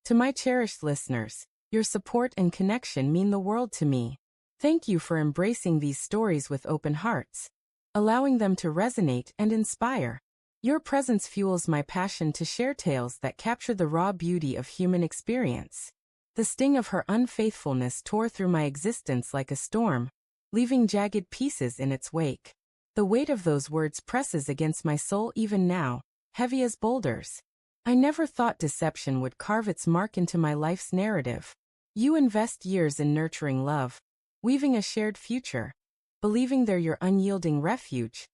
To my cherished listeners, your support and connection mean the world to me. Thank you for embracing these stories with open hearts, allowing them to resonate and inspire. Your presence fuels my passion to share tales that capture the raw beauty of human experience. The sting of her unfaithfulness tore through my existence like a storm, leaving jagged pieces in its wake. The weight of those words presses against my soul even now, heavy as boulders. I never thought deception would carve its mark into my life's narrative. You invest years in nurturing love, weaving a shared future, believing they're your unyielding refuge,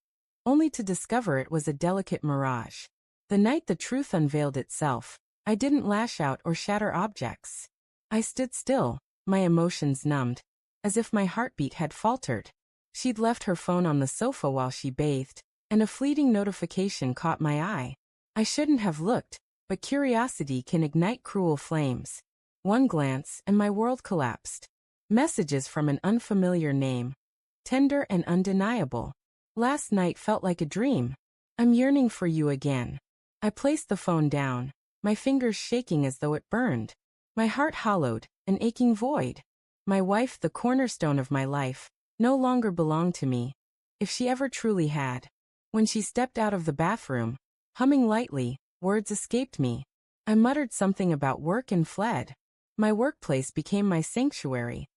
only to discover it was a delicate mirage. The night the truth unveiled itself, I didn't lash out or shatter objects. I stood still, my emotions numbed, as if my heartbeat had faltered. She'd left her phone on the sofa while she bathed, and a fleeting notification caught my eye. I shouldn't have looked, but curiosity can ignite cruel flames. One glance and my world collapsed. Messages from an unfamiliar name. Tender and undeniable. Last night felt like a dream. I'm yearning for you again. I placed the phone down, my fingers shaking as though it burned. My heart hollowed, an aching void. My wife, the cornerstone of my life, no longer belonged to me, if she ever truly had. When she stepped out of the bathroom, humming lightly, words escaped me. I muttered something about work and fled. My workplace became my sanctuary,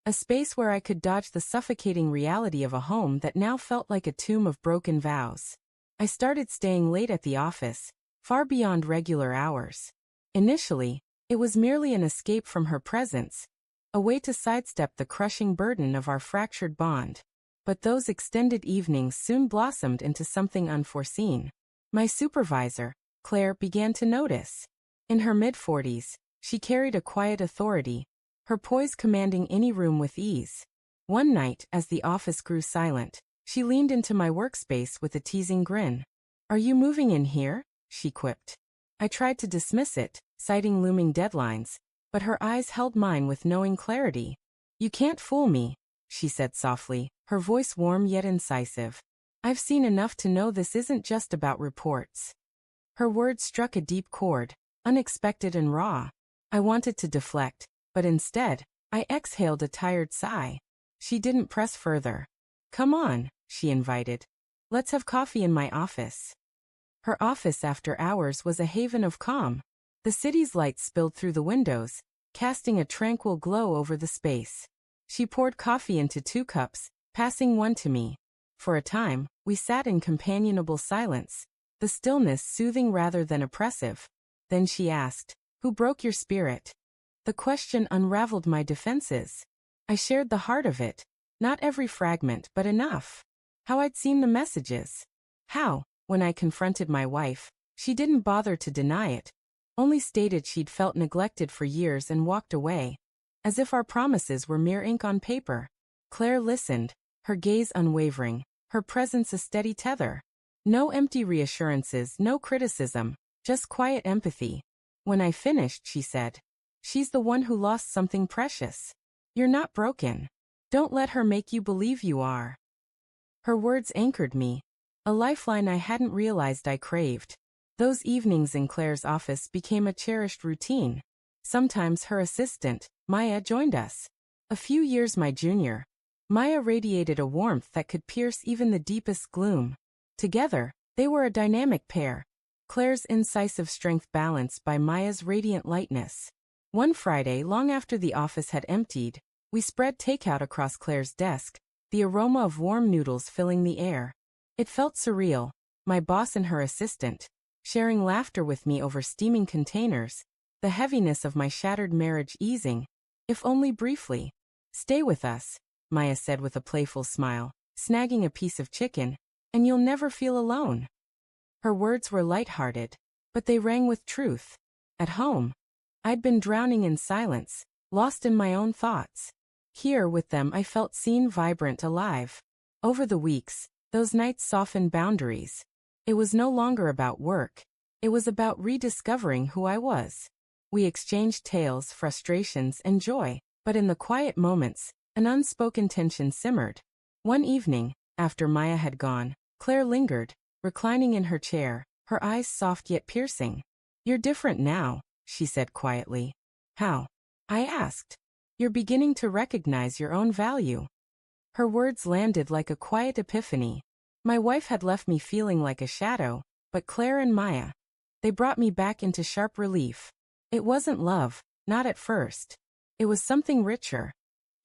a space where I could dodge the suffocating reality of a home that now felt like a tomb of broken vows. I started staying late at the office, far beyond regular hours. Initially, it was merely an escape from her presence, a way to sidestep the crushing burden of our fractured bond. But those extended evenings soon blossomed into something unforeseen. My supervisor, Claire, began to notice. In her mid-40s, she carried a quiet authority, her poise commanding any room with ease. One night, as the office grew silent, she leaned into my workspace with a teasing grin. "Are you moving in here?" she quipped. I tried to dismiss it, citing looming deadlines, but her eyes held mine with knowing clarity. "You can't fool me," she said softly, her voice warm yet incisive. "I've seen enough to know this isn't just about reports." Her words struck a deep chord, unexpected and raw. I wanted to deflect, but instead, I exhaled a tired sigh. She didn't press further. "Come on," she invited. "Let's have coffee in my office." Her office after hours was a haven of calm. The city's lights spilled through the windows, casting a tranquil glow over the space. She poured coffee into 2 cups, passing one to me. For a time, we sat in companionable silence, the stillness soothing rather than oppressive. Then she asked, "Who broke your spirit?" The question unraveled my defenses. I shared the heart of it, not every fragment but enough. How I'd seen the messages. How, when I confronted my wife, she didn't bother to deny it, only stated she'd felt neglected for years and walked away, as if our promises were mere ink on paper. Claire listened, her gaze unwavering, her presence a steady tether. No empty reassurances, no criticism, just quiet empathy. When I finished, she said, "She's the one who lost something precious. You're not broken. Don't let her make you believe you are." Her words anchored me, a lifeline I hadn't realized I craved. Those evenings in Claire's office became a cherished routine. Sometimes her assistant, Maya, joined us. A few years my junior, Maya radiated a warmth that could pierce even the deepest gloom. Together, they were a dynamic pair, Claire's incisive strength balanced by Maya's radiant lightness. One Friday, long after the office had emptied, we spread takeout across Claire's desk, the aroma of warm noodles filling the air. It felt surreal, my boss and her assistant, sharing laughter with me over steaming containers, the heaviness of my shattered marriage easing, if only briefly. "Stay with us," Maya said with a playful smile, snagging a piece of chicken, "and you'll never feel alone." Her words were light-hearted, but they rang with truth. At home, I'd been drowning in silence, lost in my own thoughts. Here with them I felt seen, vibrant, alive. Over the weeks, those nights softened boundaries. It was no longer about work. It was about rediscovering who I was. We exchanged tales, frustrations, and joy, but in the quiet moments, an unspoken tension simmered. One evening, after Maya had gone, Claire lingered, reclining in her chair, her eyes soft yet piercing. "You're different now," she said quietly. How? I asked. You're beginning to recognize your own value. Her words landed like a quiet epiphany. My wife had left me feeling like a shadow, but Claire and Maya, they brought me back into sharp relief. It wasn't love, not at first. It was something richer.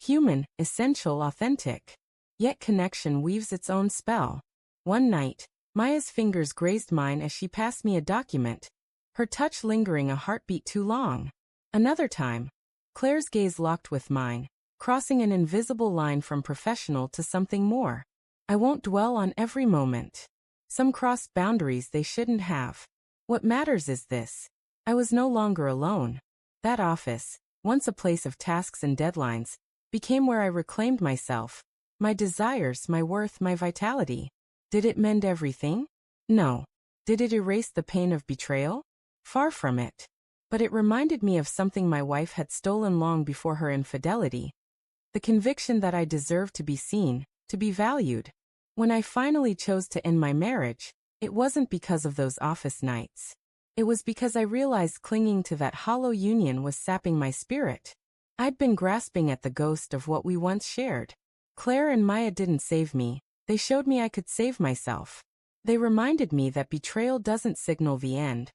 Human, essential, authentic. Yet connection weaves its own spell. One night, Maya's fingers grazed mine as she passed me a document, her touch lingering a heartbeat too long. Another time, Claire's gaze locked with mine, crossing an invisible line from professional to something more. I won't dwell on every moment. Some crossed boundaries they shouldn't have. What matters is this. I was no longer alone. That office, once a place of tasks and deadlines, became where I reclaimed myself, my desires, my worth, my vitality. Did it mend everything? No. Did it erase the pain of betrayal? Far from it. But it reminded me of something my wife had stolen long before her infidelity. The conviction that I deserved to be seen, to be valued. When I finally chose to end my marriage, it wasn't because of those office nights. It was because I realized clinging to that hollow union was sapping my spirit. I'd been grasping at the ghost of what we once shared. Claire and Maya didn't save me. They showed me I could save myself. They reminded me that betrayal doesn't signal the end.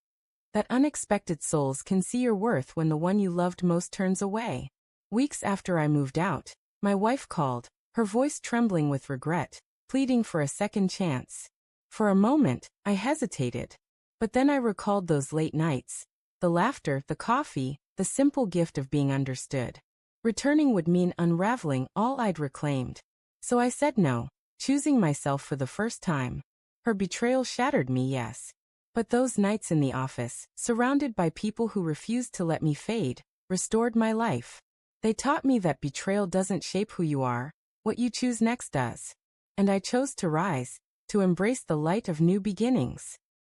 That unexpected souls can see your worth when the one you loved most turns away. Weeks after I moved out, my wife called, her voice trembling with regret, pleading for a second chance. For a moment, I hesitated. But then I recalled those late nights. The laughter, the coffee, the simple gift of being understood. Returning would mean unraveling all I'd reclaimed. So I said no, choosing myself for the first time. Her betrayal shattered me, yes. But those nights in the office, surrounded by people who refused to let me fade, restored my life. They taught me that betrayal doesn't shape who you are, what you choose next does. And I chose to rise, to embrace the light of new beginnings.